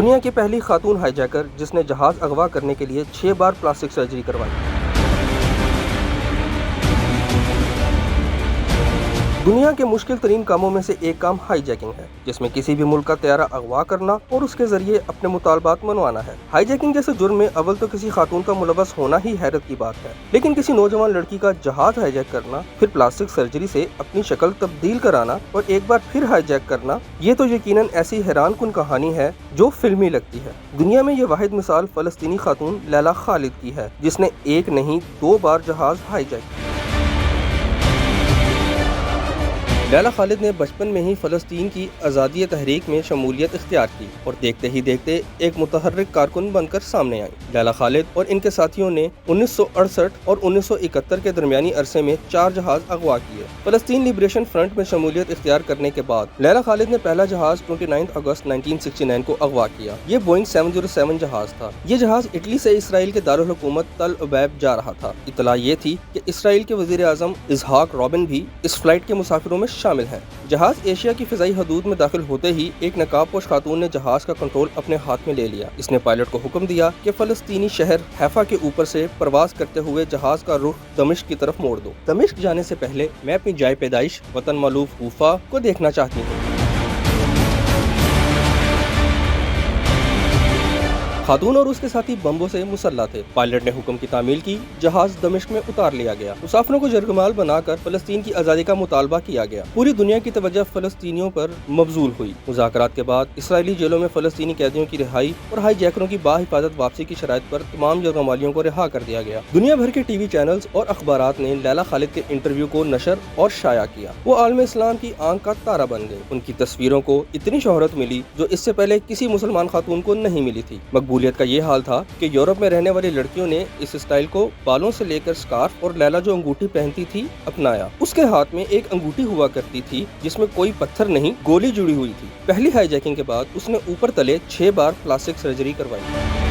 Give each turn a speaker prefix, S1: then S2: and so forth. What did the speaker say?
S1: दुनिया की पहली खातून हाईजैकर जिसने जहाज अगवा करने के लिए 6 बार प्लास्टिक सर्जरी करवाई। दुनिया के मुश्किल तरीन कामों में से एक काम हाईजैकिंग है, जिसमें किसी भी मुल्क का त्यारा अगवा करना और उसके जरिए अपने मुतालबात मनवाना है। हाईजैकिंग जैसे जुर्म में अव्वल तो किसी खातून का मुलव्वस होना ही हैरत की बात है, लेकिन किसी नौजवान लड़की का जहाज हाईजैक करना, फिर प्लास्टिक सर्जरी से अपनी शक्ल तब्दील कराना और एक बार फिर हाईजैक करना, ये तो यकीनन ऐसी हैरान कुन कहानी है जो फिल्मी लगती है। दुनिया में ये वाहिद मिसाल फलस्तीनी खातून लैला खालिद की है, जिसने एक नहीं 2 बार जहाज हाईजैक किया। लैला खालिद ने बचपन में ही फ़लस्तीन की आज़ादी तहरीक में शमूलियत इख्तियार की और देखते ही देखते एक मुतहर्रिक कारकुन बनकर सामने आई। लैला खालिद और इनके साथियों ने 1968 और 1971 के दरमियानी अरसे में 4 जहाज अगवा किए। फ़लस्तीन लिबरेशन फ्रंट में शमूलियत इख्तियार करने के बाद लैला खालिद ने पहला जहाज 29 अगस्त 1969 को अगवा किया। ये बोइंग 707 जहाज था। ये जहाज इटली से इसराइल के दारुल हुकूमत तल अबैब जा रहा था। इतला ये थी कि इसराइल के वज़ीर आज़म इसहाक रॉबिन भी इस फ्लाइट के मुसाफिरों में शामिल है। जहाज एशिया की फिजाई हदूद में दाखिल होते ही एक नकाबपोश खातून ने जहाज का कंट्रोल अपने हाथ में ले लिया। इसने पायलट को हुक्म दिया कि फलस्तीनी शहर हैफा के ऊपर से प्रवास करते हुए जहाज का रुख दमिश्क की तरफ मोड़ दो। दमिश्क जाने से पहले मैं अपनी जाय पैदाइश वतन मालूफ कूफा को देखना चाहती हूँ। खातून और उसके साथी बम्बों से मुसल्ला थे। पायलट ने हुक्म की तामील की, जहाज दमिश्क में उतार लिया गया। मुसाफिरों को जरगमाल बनाकर फलस्तीन की आज़ादी का मुतालबा किया गया। पूरी दुनिया की तवज्जो फलस्तीनियों पर मबजूल हुई। मुज़ाकरात के बाद इसराइली जेलों में फलस्तीनी कैदियों की रिहाई और हाईजैकरों की बाहिफाजत वापसी की शराइत पर तमाम जरगमालियों को रिहा कर दिया गया। दुनिया भर के टीवी चैनल्स और अखबारात ने लैला खालिद के इंटरव्यू को नशर और शाया किया। वो आलम इस्लाम की आंख का तारा बन गए। उनकी तस्वीरों को इतनी शोहरत मिली जो इससे पहले किसी मुसलमान खातून को नहीं मिली थी। मकबूलियत का ये हाल था कि यूरोप में रहने वाली लड़कियों ने इस स्टाइल को बालों से लेकर स्कार्फ और लैला जो अंगूठी पहनती थी अपनाया। उसके हाथ में एक अंगूठी हुआ करती थी जिसमें कोई पत्थर नहीं, गोली जुड़ी हुई थी। पहली हाईजैकिंग के बाद उसने ऊपर तले 6 बार प्लास्टिक सर्जरी करवाई।